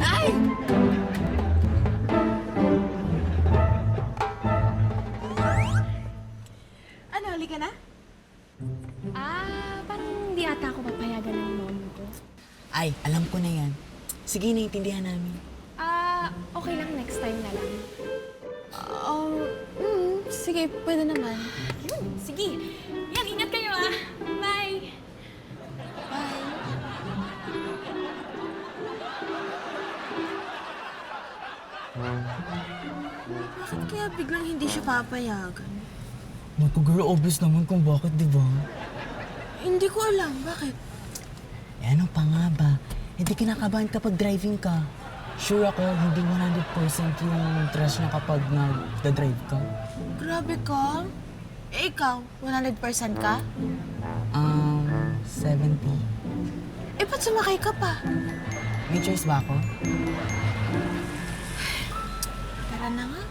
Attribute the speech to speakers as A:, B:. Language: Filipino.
A: Ay! Ano, halika na?
B: Parang hindi ata ako papayagan ng mom ko.
C: Ay, alam ko na yan. Sige, naiintindihan namin.
B: Okay lang, next time na lang.
A: Sige, pwede naman.
B: Yun, sige. Yan, ingat kayo Bye!
A: Bakit kaya biglang hindi siya papayagan?
C: Naku, girl, obvious naman kung bakit, di ba?
A: Hindi ko alam. Bakit?
C: Eh, ano pa nga ba? Hindi kinakabahan kapag driving ka. Sure ako, hindi 100% yung trust niya kapag nag-drive ka.
A: Grabe ka. Eh, ikaw, 100% ka?
C: 70.
A: Eh, ba't sumakay ka pa?
C: May choice ba ako?
A: Tara na nga.